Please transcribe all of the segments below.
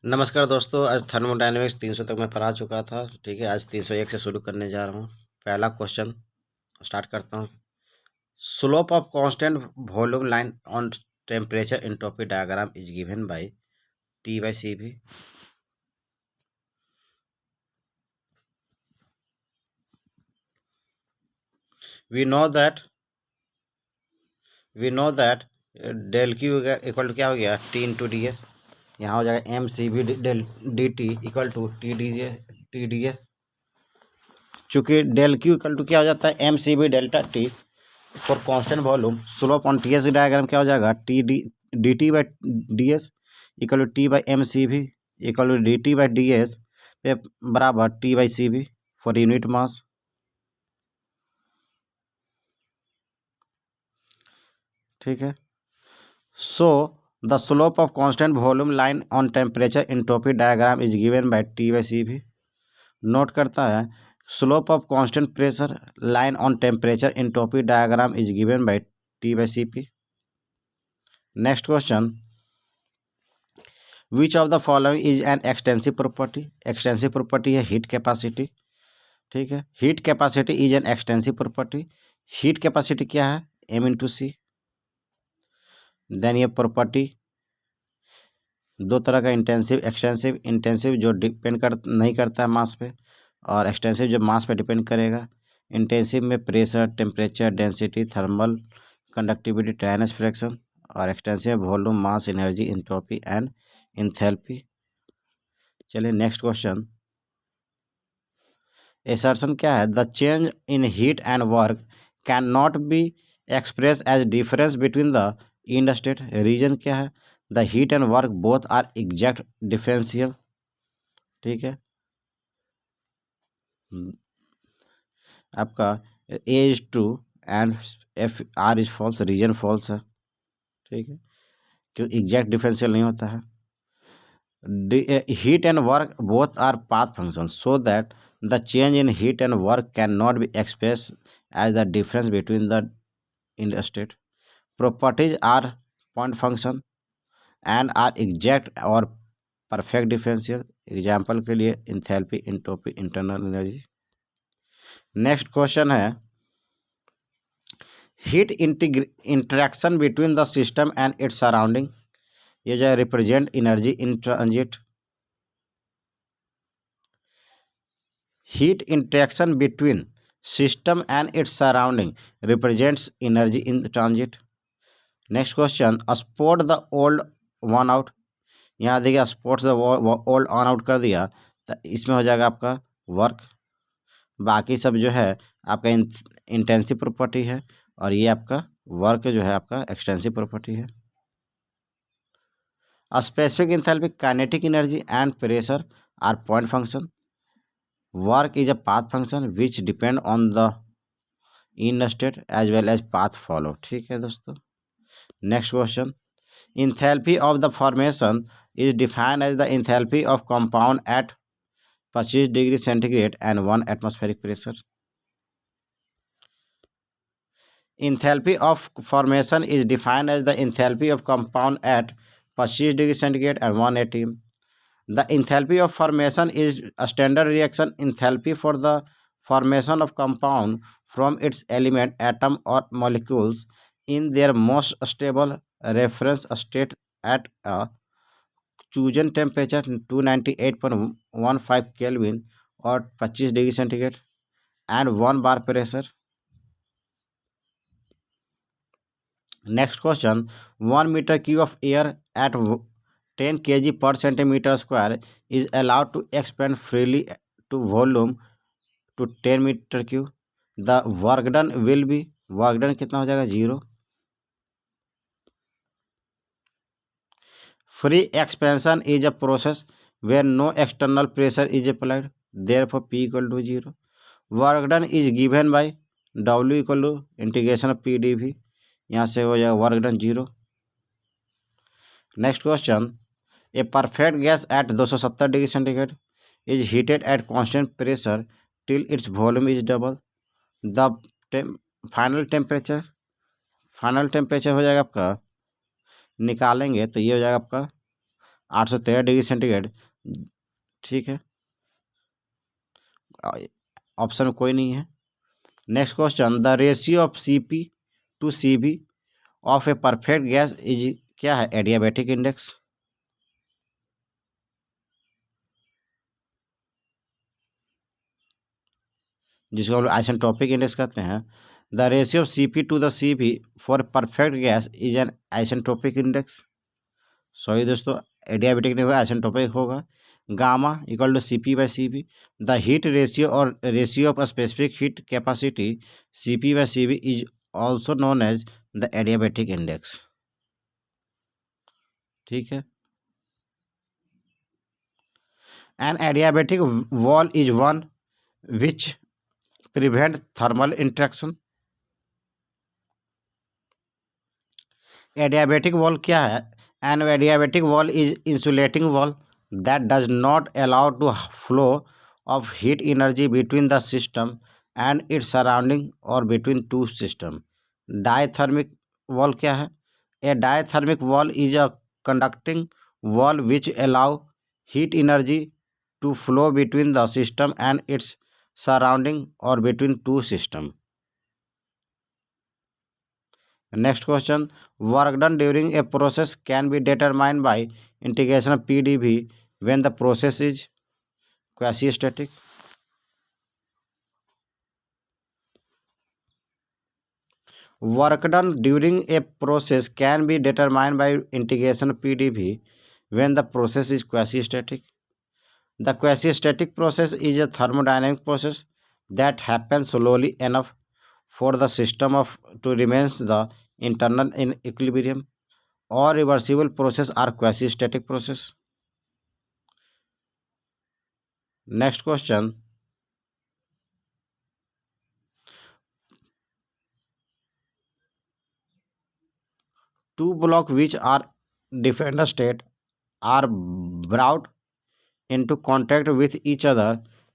नमस्कार दोस्तों, आज थर्मोडायनेमिक्स 300 तक मैं पढ़ा चुका था। ठीक है, आज 301 से शुरू करने जा रहा हूँ। पहला क्वेश्चन स्टार्ट करता हूँ। Slope of constant volume line on temperature entropy diagram is given by T by C V. We know that del Q equal to क्या हो गया, टी इंटू डी एस। यहाँ हो जाएगा M C V del D T equal to T D S. चूँकि del Q equal to क्या हो जाता है, M C V delta T for constant volume. Slope on T S diagram क्या हो जाएगा, D T by D S equal to T by M C V equal to D T by D S पे बराबर T by C भी for unit mass. ठीक है। So the slope of constant volume line on temperature entropy diagram is given by T by C V. Note करता है, slope of constant pressure line on temperature entropy diagram is given by T by C P. Next question, which of the following is an extensive property. Extensive property है heat capacity. ठीक है, heat capacity is an extensive property. Heat capacity क्या है, M into सी। Then ये property दो तरह का, intensive extensive. Intensive जो डिपेंड नहीं करता है मास पे, और एक्सटेंसिव जो मास पे डिपेंड करेगा। इंटेंसिव में pressure, temperature, density, thermal conductivity, dryness fraction, और extensive volume, mass, energy, entropy and enthalpy. चलिए नेक्स्ट क्वेश्चन। एसर्शन क्या है, the change in heat and work can not be express as difference between the in state. Reason क्या है, the heat and work both are exact differential. ठीक है, आपका A is true and F R is false, reason false है। ठीक है, क्यों exact differential नहीं होता है। heat and work both are path functions, so that the change in heat and work cannot be expressed as the difference between the in state. Properties are point function and are exact or perfect differential. Example के लिए enthalpy, entropy, internal energy. Next question है, heat interaction between the system and its surrounding. ये जो है represent energy in transit. Heat interaction between system and its surrounding represents energy in transit. Next question, spot the old one out। यहाँ देखिए sport the old on out कर दिया, तो इसमें हो जाएगा आपका वर्क। बाकी सब जो है आपका इंटेंसिव प्रॉपर्टी है, और ये आपका वर्क जो है आपका एक्सटेंसिव प्रॉपर्टी है। Specific enthalpy, kinetic energy and pressure are point function. Work is a path function which depend on the in state as well as path follow। ठीक है दोस्तों। Next question, enthalpy of the formation is defined as the enthalpy of compound at 25 degree centigrade and 1 atmospheric pressure। Enthalpy of formation is defined as the enthalpy of compound at 25 degree centigrade and 1 atm। The enthalpy of formation is a standard reaction enthalpy for the formation of compound from its element, atom or molecules in their most stable reference state at a chosen temperature 298.15 Kelvin or 25 degree centigrade and 1 bar pressure। Next question, 1 meter cube of air at 10 kg per centimeter square is allowed to expand freely to volume to 10 meter cube। The work done will be, work done कितना हो जाएगा, 0। Free expansion is a process where no external pressure is applied, therefore P equal to 0। Work done is given by W equal to integration of P D V, यहाँ से हो जाएगा work done 0। Next question, a perfect gas at 270 degree centigrade is heated at constant pressure till its volume is double. The final temperature हो जाएगा आपका, निकालेंगे तो ये हो जाएगा आपका 813 डिग्री सेंटीग्रेड, ठीक है, ऑप्शन में कोई नहीं है। Next question, the ratio of Cp to Cv of a perfect gas is, क्या है, एडियाबैटिक इंडेक्स। जिसको हम लोग आइसेंट्रोपिक इंडेक्स कहते हैं। The ratio of Cp to the Cv for perfect gas is an isentropic index. Sorry दोस्तों, adiabatic नहीं होगा, आइसेंट्रोपिक होगा। Gamma equal to Cp/Cv। The heat ratio और ratio of specific heat capacity Cp/Cv is also known as the adiabatic index, ठीक है। An adiabatic wall is one which prevent thermal interaction. Adiabatic wall क्या है? An adiabatic wall is insulating wall that does not allow to flow of heat energy between the system and its surrounding और between two system. Diathermic wall क्या है? A diathermic wall is a conducting wall which allow heat energy to flow between the system and its surrounding और between two system. Next question, work done during a process can be determined by integration of PdV when the process is quasi-static. Work done during a process can be determined by integration of PdV when the process is quasi-static. The quasi-static process is a thermodynamic process that happens slowly enough for the system to remain the internal in equilibrium. All reversible process are quasi-static process. Next question. Two blocks which are different state are brought into contact with each other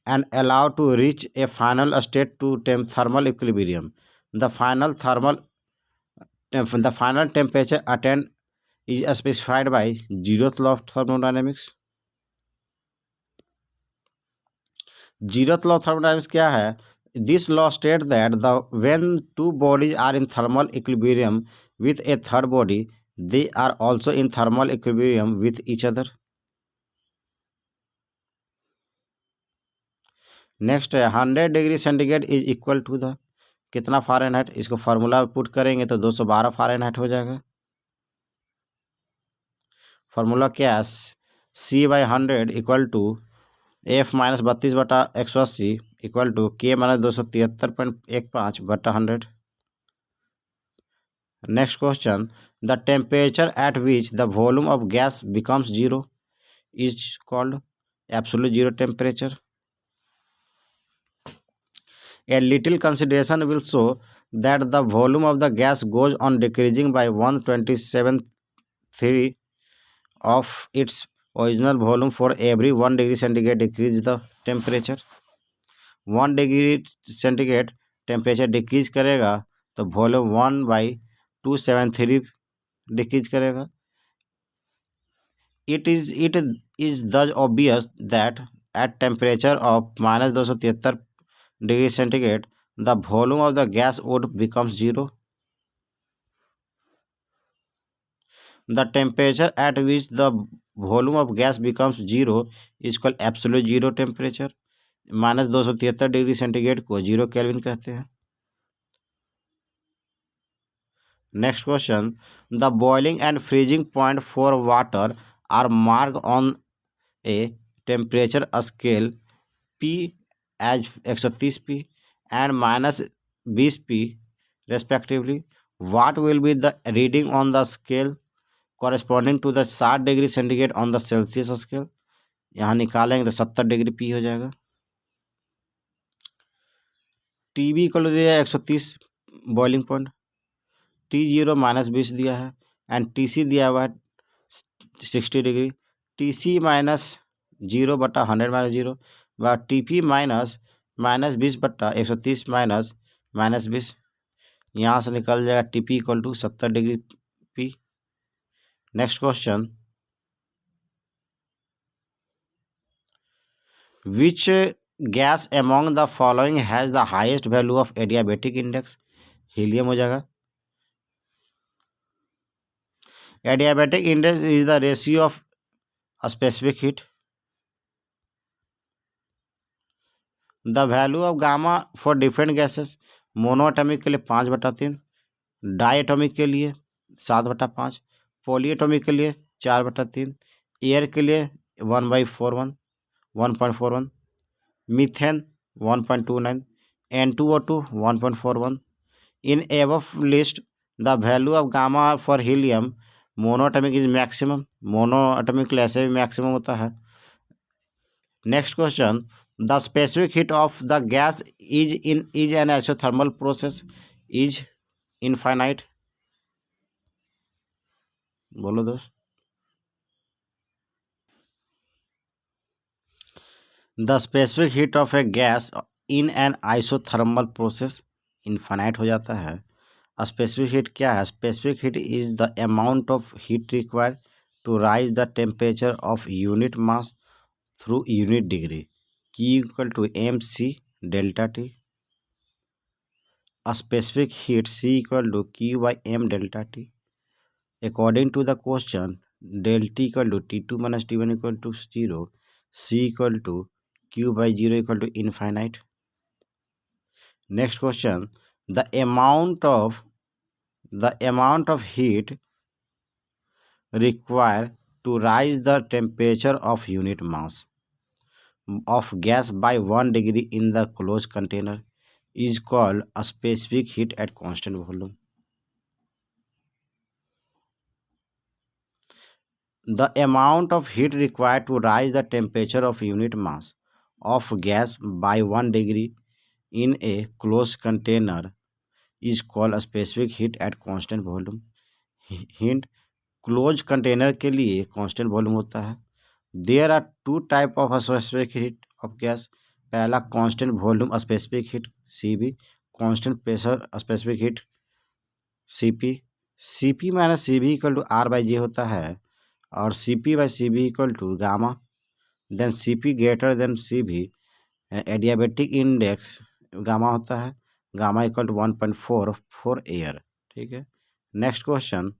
and allowed to reach a final state to thermal equilibrium. The final temperature attained is specified by zeroth law of thermodynamics. Zeroth law of thermodynamics क्या है? This law states that when two bodies are in thermal equilibrium with a third body, they are also in thermal equilibrium with each other. Next है 100 degree centigrade is equal to the, कितना Fahrenheit? इसको formula put करेंगे तो 212 Fahrenheit हो जाएगा। Formula क्या है? C/100 equal to F-32/180 equal to K-273.15/100। Next question, the temperature at which the volume of gas becomes zero is called absolute zero temperature. A little consideration will show that the volume of the gas goes on decreasing by 127.3 of its original volume for every 1 degree centigrade decrease the temperature. 1 degree centigrade temperature decrease करेगा तो volume 1/273 decrease करेगा। It is thus obvious that at temperature of -273 degree centigrade, the volume of the gas would becomes zero. The temperature at which the volume of gas becomes zero is called absolute zero temperature. -273 degree centigrade को 0 Kelvin कहते हैं। Next question, the boiling and freezing point for water are marked on a temperature scale P as 130 P and -20 P respectively. What will be the reading on the scale corresponding to the 60 degree centigrade on the Celsius scale? यहाँ निकालेंगे तो 70 degree P हो जाएगा। TB equal दिया है 130 boiling point, T0 -20 दिया है and TC दिया हुआ है 60 डिग्री। TC -0/100 व TP -20/130 -20, यहाँ से निकल जाएगा TP equal to 70 degree P। Next question, which gas among the following has the highest value of adiabatic index? Helium हो जाएगा। Adiabatic index is the ratio of specific heat. The value of gamma for different gases, monoatomic के लिए 5/3, diatomic के लिए 7/5, polyatomic के लिए 4/3, air के लिए 1/41, methane 1.29, N2O2 1.41. In above list, the value of gamma for helium monoatomic is maximum. Monoatomic के लिए ऐसे भी मैक्सिमम होता है। Next question, the specific heat of the gas is an isothermal process, is infinite. बोलो दोस्त। The specific heat of a gas in an isothermal process, infinite हो जाता है। स्पेसिफिक हीट क्या है? Specific heat is the amount of heat required to raise the temperature of unit mass through unit degree, Q equal to mc delta T. A specific heat C equal to Q by m delta T. According to the question, del T equal to T2 minus T1 equal to 0, C equal to Q by 0 equal to infinite. Next question, the amount of heat required to rise the temperature of unit mass of gas by 1 degree in the closed container is called a specific heat at constant volume. The amount of heat required to rise the temperature of unit mass of gas by 1 degree in a closed container is called a specific heat at constant volume. Hint, close container के लिए constant volume होता है। There are two type of specific heat of gas. पहला constant volume specific heat CV, constant pressure specific heat CP। CP minus CV equal to R/J होता है और CP/CV equal to gamma. Then CP greater than CV, adiabatic index gamma होता है, gamma equal to 1.4 for air. ठीक है। Next question,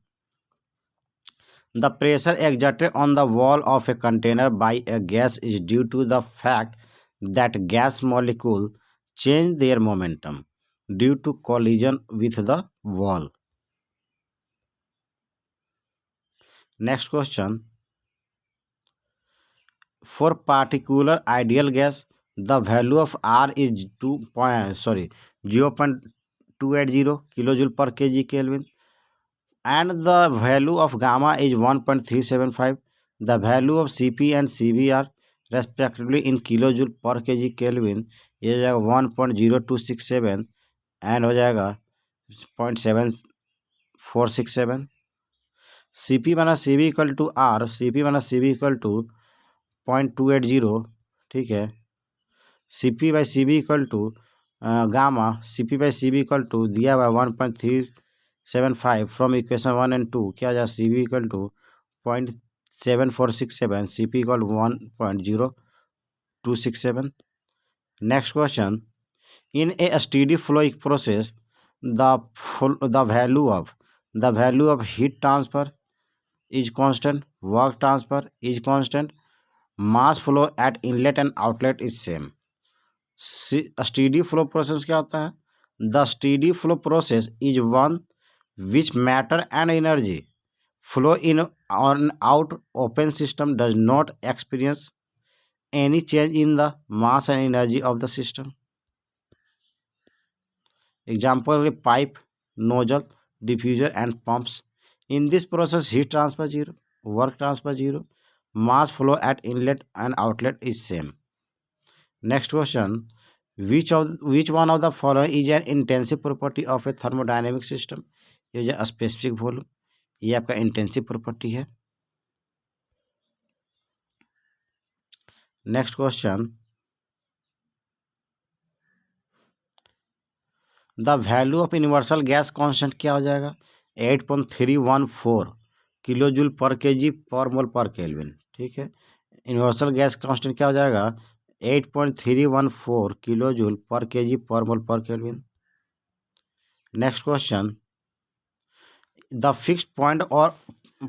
the pressure exerted on the wall of a container by a gas is due to the fact that gas molecules change their momentum due to collision with the wall. Next question, for particular ideal gas, the value of R is 0.280 kilojoule per kg Kelvin, and the value of gamma is 1.375. The value of CP and CV are respectively in kilojoule per kg Kelvin। ये हो जाएगा 1.0267 and हो जाएगा 0.7467। CP minus CV equal to R, CP minus CV equal to 0.280। ठीक है। CP/CV equal to gamma, CP/CV equal to दिया हुआ 1.375 from equation 1 and 2, क्या जाए CV equal to 0.7467, CP equal 1.0267। Next question, in a steady flow process the value of heat transfer is constant, work transfer is constant, mass flow at inlet and outlet is same. Steady flow process क्या होता है? The steady flow process is one which matter and energy flow in on out open system does not experience any change in the mass and energy of the system. Example, pipe, nozzle, diffuser and pumps. In this process heat transfer 0, work transfer 0, mass flow at inlet and outlet is same. Next question, which one of the following is an intensive property of a thermodynamic system? ये जो specific volume, ये आपका intensive property है। Next question, the value of universal gas constant क्या हो जाएगा? 8.314 kilo joule पर KG पर मोल पर केल्विन। ठीक है। यूनिवर्सल गैस कांस्टेंट क्या हो जाएगा? 8.314 किलोजूल पर kg per mole per Kelvin. Next question. The fixed point or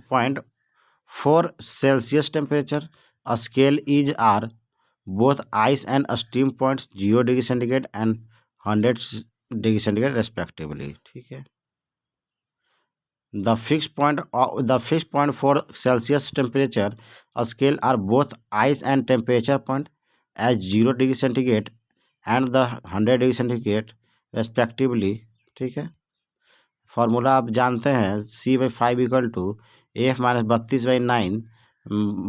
point for Celsius temperature scale is are both ice and steam points 0 degree centigrade and 100 degree centigrade respectively. ठीक है. The fixed point for Celsius temperature scale are both ice and temperature point as 0 degree centigrade and the 100 degree centigrade respectively. ठीक है. Formula आप जानते हैं, C/5 = AF-32/9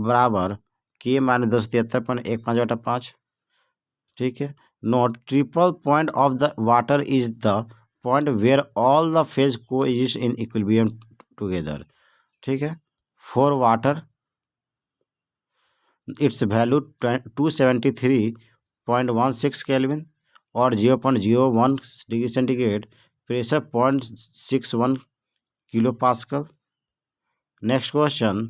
बराबर K-273.15/5. ठीक है. Note triple point of the water is the point where all the phase coexist in equilibrium together. ठीक है. For water its value 273.16 kelvin और 0.01 degree centigrade. Pressure 0.61 kilo pascal. Next question.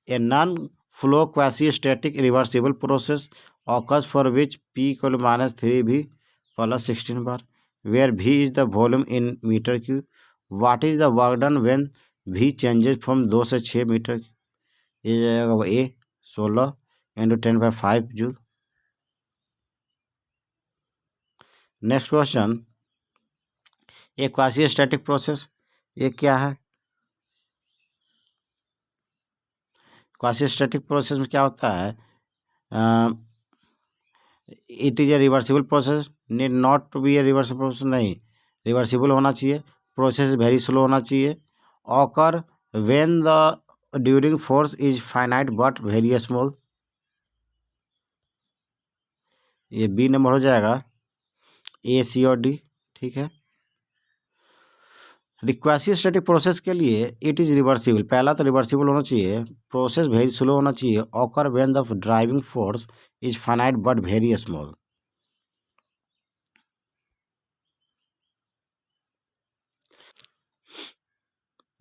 A non-flow quasi-static reversible process occurs for which P = -3V + 16 bar, where V is the volume in meter cube. What is the work done when V changes from 2 से 6 metre? ये जाएगा A 16 × 10⁵ joule. Next question. A quasi static process, ये क्या है? Quasi static process में क्या होता है? It is a reversible process. Need not to be a reversible process. नहीं, रिवर्सिबल होना चाहिए. प्रोसेस वेरी स्लो होना चाहिए. Occur when the during force is finite but very small. ये बी नंबर हो जाएगा. ए, सी और डी. ठीक है. क्वासी स्टैटिक प्रोसेस के लिए इट इज़ रिवर्सिबल, पहला तो रिवर्सिबल होना चाहिए. प्रोसेस वेरी स्लो होना चाहिए. Occur when the driving force is finite but very small.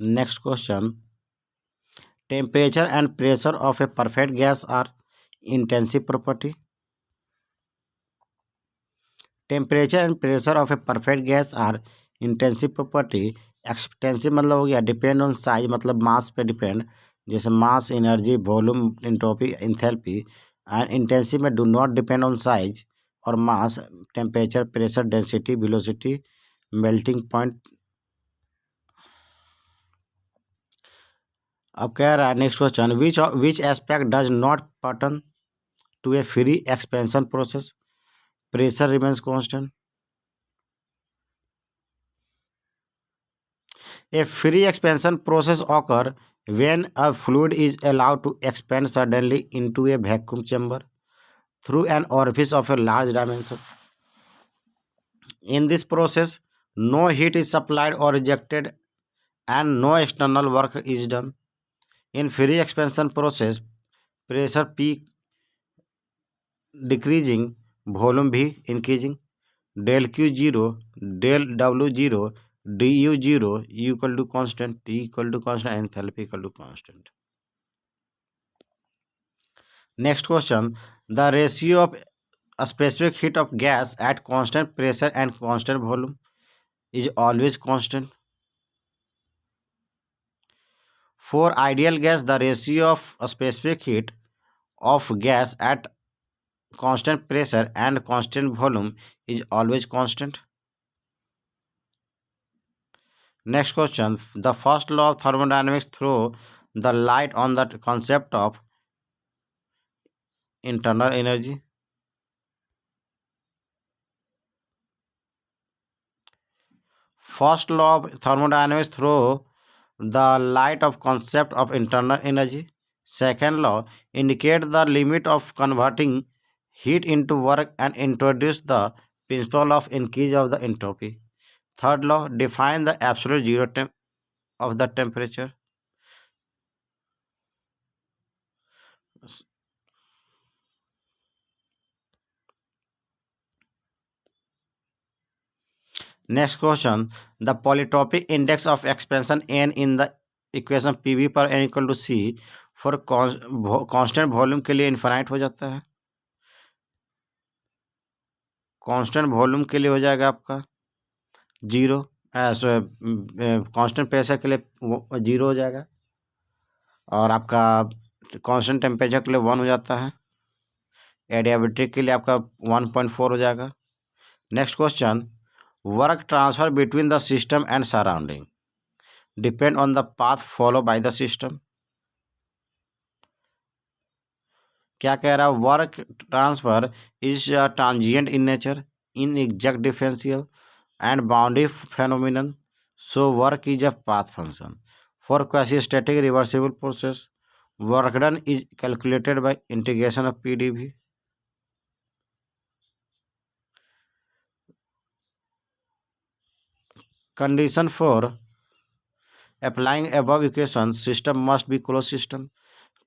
Next question. Temperature and pressure of a perfect gas are intensive property. Temperature and pressure of a perfect gas are intensive property. Extensive मतलब हो गया depend on size, मतलब मास पे depend, जैसे mass, energy, volume, entropy, enthalpy. And intensive में do not depend on size और mass, temperature, pressure, density, velocity, melting point. अब कह रहा है next question. Which aspect does not pertain to a free expansion process? Pressure remains constant. A free expansion process occurs when a fluid is allowed to expand suddenly into a vacuum chamber through an orifice of a large dimension. In this process, no heat is supplied or rejected and no external work is done. In free expansion process, pressure P decreasing, volume V increasing, del Q 0, del W 0, du 0, U equal to constant, T equal to constant, and enthalpy equal to constant. Next question. The ratio of a specific heat of gas at constant pressure and constant volume is always constant. For ideal gas, the ratio of a specific heat of gas at constant pressure and constant volume is always constant. Next question. The first law of thermodynamics throws the light on the concept of internal energy. First law of thermodynamics throws the light of concept of internal energy. Second law indicates the limit of converting heat into work and introduce the principle of increase of the entropy. Third law defines the absolute zero of the temperature. Next question. The polytropic index of expansion n in the equation PV per n equal to C for constant volume के लिए infinite हो जाता है. Constant volume के लिए हो जाएगा आपका 0, कांस्टेंट प्रेशर के लिए 0 हो जाएगा, और आपका कांस्टेंट टेम्परेचर के लिए 1 हो जाता है, एडियाबेटिक के लिए आपका 1.4 हो जाएगा। Next question, work transfer between the system and surrounding depend on the path follow by the system. क्या कह रहा है, work transfer is transient in nature, in exact differential and boundary phenomenon, so work is a path function for quasi-static reversible process. Work done is calculated by integration of PdV. Condition for applying above equation, system must be closed system,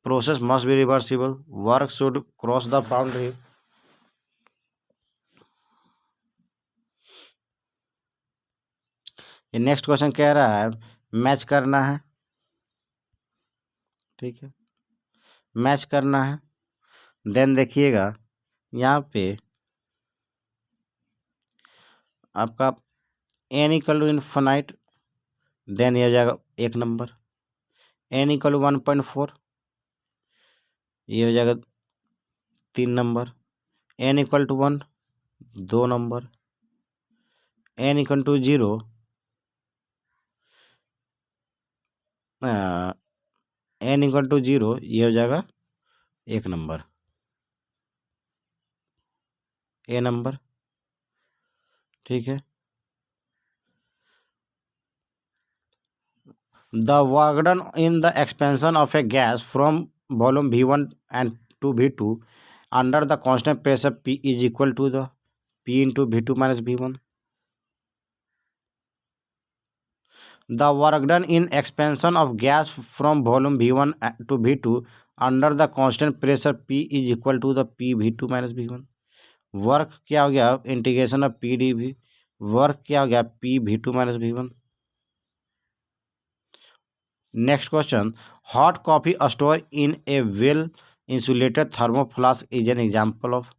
process must be reversible, work should cross the boundary. ये next question कह रहा है match करना है, ठीक है, match करना है। देन देखिएगा यहाँ पे आपका n equal to infinite, then ये हो जाएगा 1 नंबर, n इक्वल टू 1.4, ये हो जाएगा 3 number, n equal to 1 2 number, n equal to 0 n equal to 0, ये हो जाएगा 1 नंबर, a नंबर, ठीक है। The work done in the expansion of a gas from volume V1 and to V2 under the constant pressure P is equal to the P into V2 minus V1. The work done in expansion of gas from volume V1 to V2 under the constant pressure P is equal to the P V2 minus V1. Work क्या हो गया, integration of P D V, work क्या हो गया, P V2 minus V1. Next question, hot coffee store in a well insulated thermoflask is an example of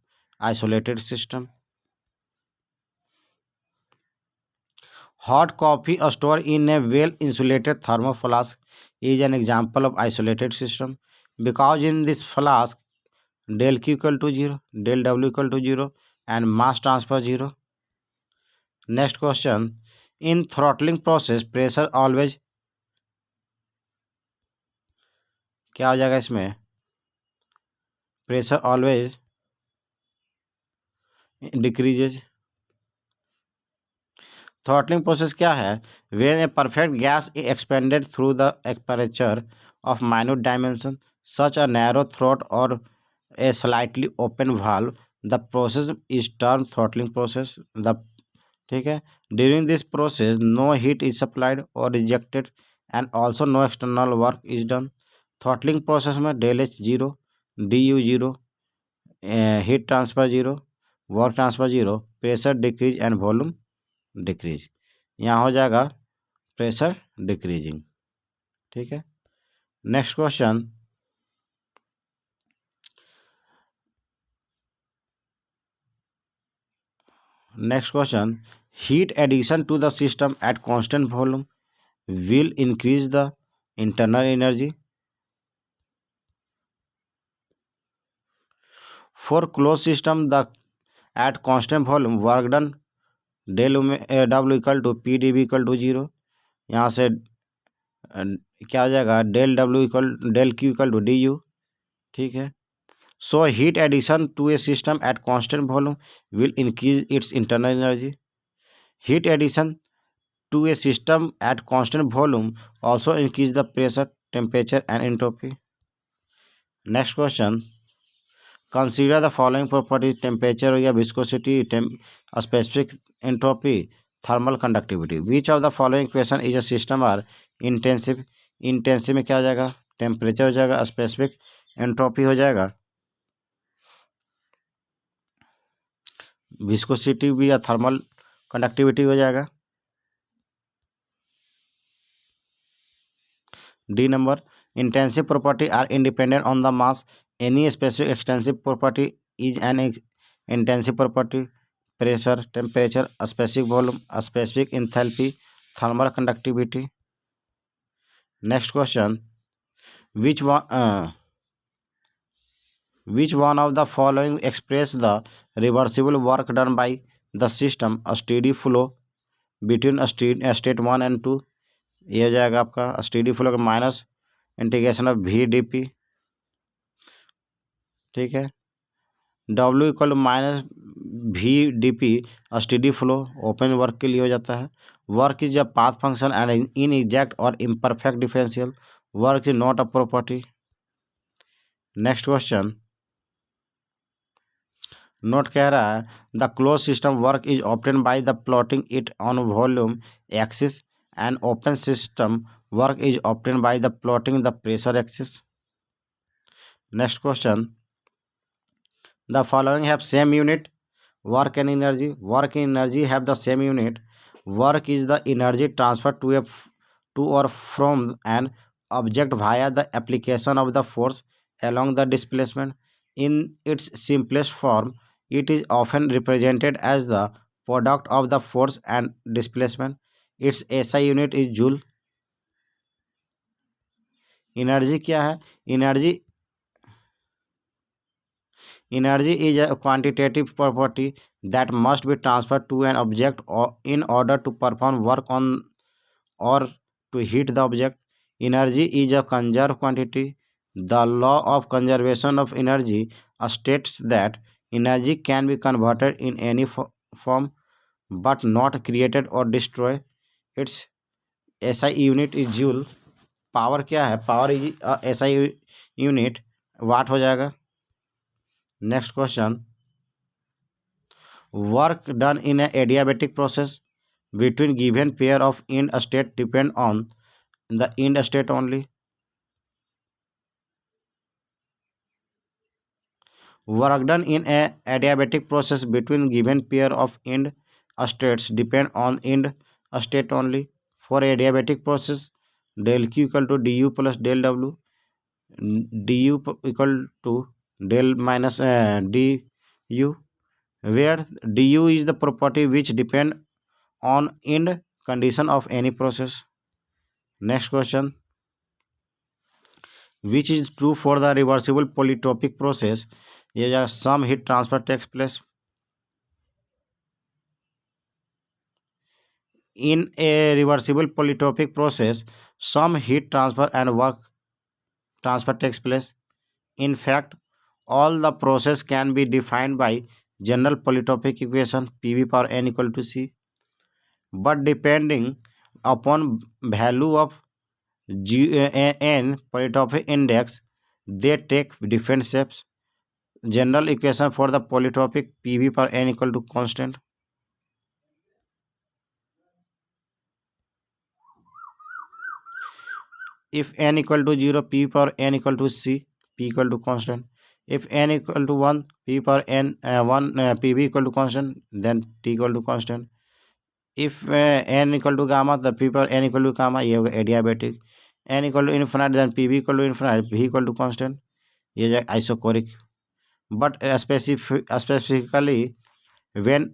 isolated system. Hot coffee stored in a well insulated thermoflask is an example of isolated system because in this flask del Q equal to 0, del W equal to 0 and mass transfer 0. Next question, in throttling process pressure always क्या हो जाएगा इसमें, pressure always decreases. Throttling process क्या है, when a perfect gas expanded through the aperture of minute dimension such a narrow throat और a slightly open valve, the process is term throttling process. The ठीक है, during this process no heat is supplied और rejected and also no external work is done. Throttling process में del H 0, D U 0, heat transfer 0, work transfer 0, pressure decrease and volume decrease. यहाँ हो जाएगा pressure decreasing, ठीक है। Next question, heat addition to the system at constant volume will increase the internal energy. For closed system, the at constant volume work done del W equal to P dV equal to 0. यहाँ से क्या हो जाएगा, del W equal del Q equal to du, ठीक है। So heat addition to a system at constant volume will increase its internal energy. Heat addition to a system at constant volume also increase the pressure, temperature and entropy. Next question, consider the following property, temperature या viscosity, specific entropy, thermal conductivity. Which of the following equation is a system are intensive? Intensive में क्या हो जाएगा, temperature हो जाएगा, specific entropy हो जाएगा, viscosity भी या थर्मल कंडक्टिविटी हो जाएगा। D number, intensive property are independent on the mass, any specific extensive property is an intensive property, pressure, temperature, specific volume, specific enthalpy, thermal conductivity. Next question, which one of the following express the reversible work done by the system, a steady flow between state 1 and 2? ये हो जाएगा आपका steady flow का minus integration of V D P, ठीक है। W equal minus V D P steady flow open work के लिए हो जाता है। Work is a path function and inexact और imperfect differential, work is not a property. Next question, note कह रहा है the close system work is obtain by the plotting it on volume axis and open system work is obtain by the plotting the pressure axis. Next question, the following have same unit, work and energy. Work and energy have the same unit. Work is the energy transferred to or from an object via the application of the force along the displacement. In its simplest form, it is often represented as the product of the force and displacement. Its SI unit is joule. Energy क्या है? Energy is a quantitative property that must be transferred to an object in order to perform work on or to heat the object. Energy is a conserved quantity. The law of conservation of energy states that energy can be converted in any form but not created or destroyed. Its SI unit is joule. Power क्या है? Power is SI unit watt हो जाएगा। Next question, work done in a adiabatic process between given pair of end state depend on the end state only. Work done in a adiabatic process between given pair of end states depend on end state only. For adiabatic process, del q equal to du plus del w, du equal to del minus du, where du is the property which depend on end condition of any process. Next question, which is true for the reversible polytropic process? Yeah, some heat transfer takes place. In a reversible polytropic process, some heat transfer and work transfer takes place. In fact, all the process can be defined by general polytropic equation PV power n equal to C, but depending upon value of n polytropic index, they take different shapes. General equation for the polytropic PV per n equal to constant. If n equal to 0, P per n equal to C, P equal to constant. If n equal to 1, P per n 1 PV equal to constant, then T equal to constant. If n equal to gamma, the P per n equal to gamma, ये होगा adiabatic. n equal to infinite, then PV equal to infinite, V equal to constant. ये जाए isochronic. But specifically when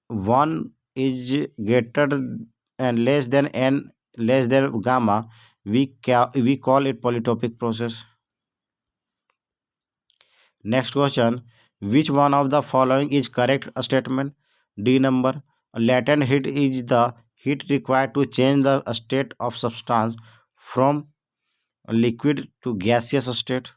1 is greater and less than n less than gamma, we call it polytropic process. Next question, which one of the following is correct statement? D number, latent heat is the heat required to change the state of substance from liquid to gaseous state.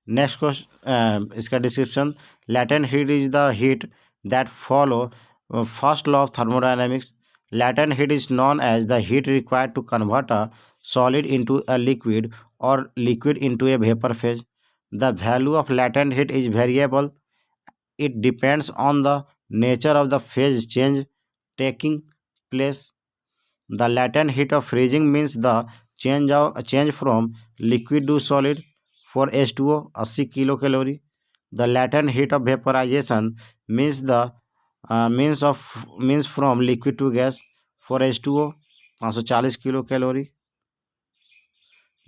Next question, इसका description, latent heat is the heat that follow first law of thermodynamics. Latent heat is known as the heat required to convert a solid into a liquid or liquid into a vapor phase. The value of latent heat is variable. It depends on the nature of the phase change taking place. The latent heat of freezing means the change from liquid to solid. For H2O 80 kilocalorie. The latent heat of vaporization means the means from liquid to gas. For H2O 540 kilocalorie.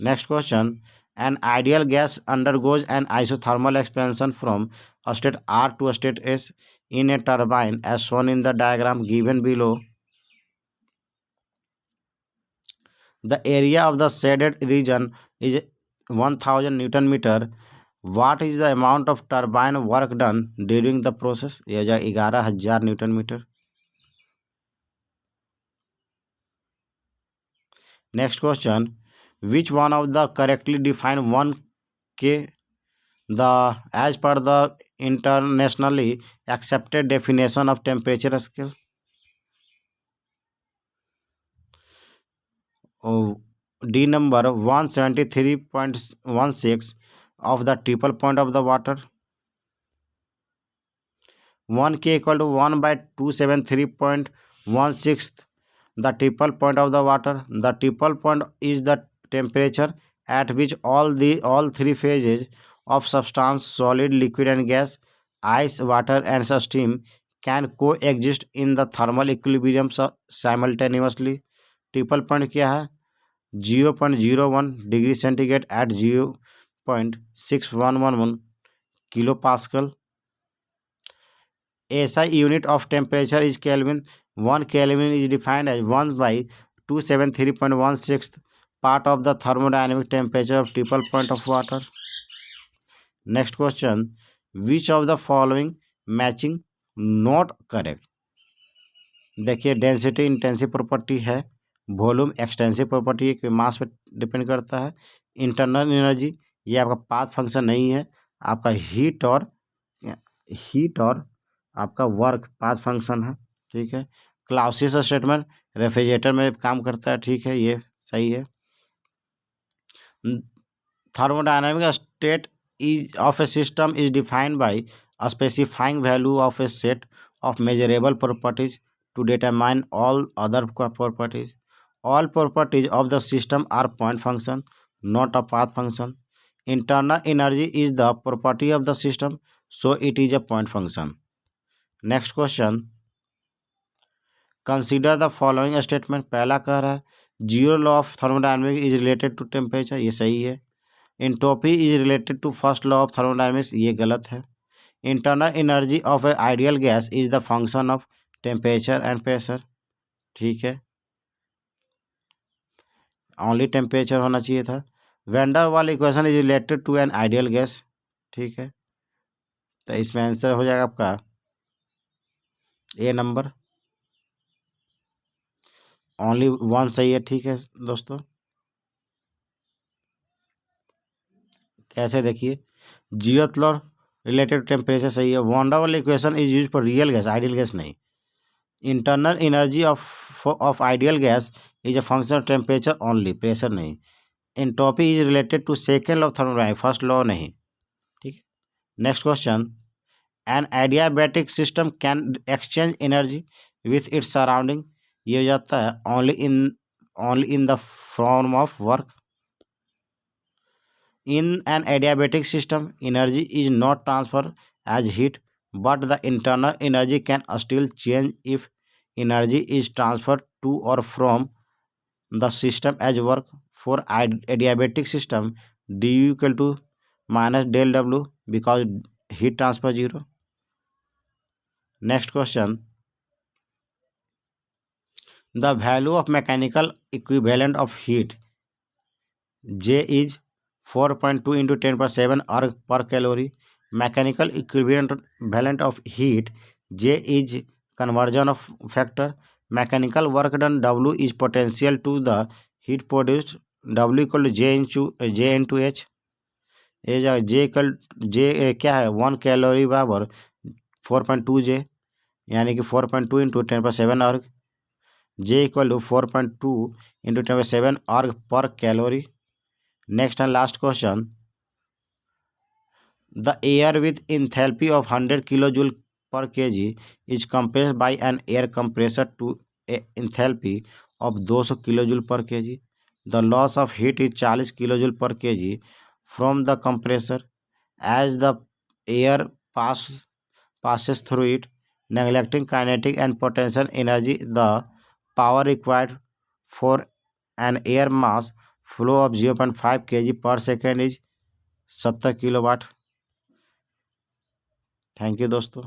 Next question, An ideal gas undergoes an isothermal expansion from a state R to a state S in a turbine as shown in the diagram given below. The area of the shaded region is 1000 Newton meter. What is the amount of turbine work done during the process? यह हो जाएगा 11,000 newton meter. Next question. Which one of the correctly defined 1K the as per the internationally accepted definition of temperature scale? Oh, D number 173.16 of the triple point of the water. 1K equal to 1 by 273.16 the triple point of the water. The triple point is the temperature at which all three phases of substance solid, liquid and gas, ice, water and steam can coexist in the thermal equilibrium simultaneously. Triple point क्या है? 0.01 degree centigrade at 0.6111 kilo pascal. SI unit of temperature is Kelvin. 1 Kelvin is defined as 1 by 273.16 part of the thermodynamic temperature of triple point of water. Next question. Which of the following matching not correct? देखिए density intensive property है, volume extensive property है कि मास पे depend करता है. Internal energy ये आपका path function नहीं है, आपका हीट और आपका वर्क पाथ फंक्शन है. ठीक है. क्लाउसियस स्टेटमेंट रेफ्रिजरेटर में काम करता है. ठीक है, ये सही है. Thermodynamic state is of a system is defined by a specifying value of a set of measurable properties to determine all other properties. All properties of the system are point function, not a path function. Internal energy is the property of the system, so it is a point function. Next question. Consider the following statement. पहला कह रहा है zero law of thermodynamics is related to temperature, ये सही है. Entropy is related to first law of thermodynamics, ये गलत है. Internal energy of a ideal gas is the function of temperature and pressure. ठीक है, ओनली टेम्परेचर होना चाहिए था. Van der Waal equation is related to an ideal gas. ठीक है, तो इसमें आंसर हो जाएगा आपका ए नंबर. ओनली वन सही है. ठीक है दोस्तों, कैसे देखिए जीरोथ लॉ रिलेटेड टेम्परेचर सही है. Van der Waals equation is use for real gas, ideal gas नहीं. Internal energy of ideal gas is a function of temperature only, pressure नहीं. Entropy is related to second law of thermodynamics, first law नहीं. ठीक है. Next question. An adiabatic system can exchange energy with its surrounding, ये हो जाता है only in the form of work. In an adiabatic system, energy is not transferred as heat, but the internal energy can still change if energy is transferred to or from the system as work. For adiabatic system, du equal to minus del W because heat transfer 0. Next question. The value of mechanical equivalent of heat J is 4.2 into 10⁻7 arg per calorie. Mechanical equivalent of heat J is conversion of factor. Mechanical work done W is potential to the heat produced. W equal to J into H. J क्या है 1 calorie बराबर 4.2 J, यानी कि 4.2 into 10⁻7 अर्ग. J equal to 4.2 into 10⁻7 अर्ग पर calorie. Next and last question. The air with enthalpy of 100 kilojoule per kg is compressed by an air compressor to a enthalpy of 200 kilojoule per kg. The loss of heat is 40 kilojoule per kg from the compressor. As the air passes through it, neglecting kinetic and potential energy, the power required for an air mass flow of 0.5 kg पर second is 70 kilowatt. Thank you दोस्तों।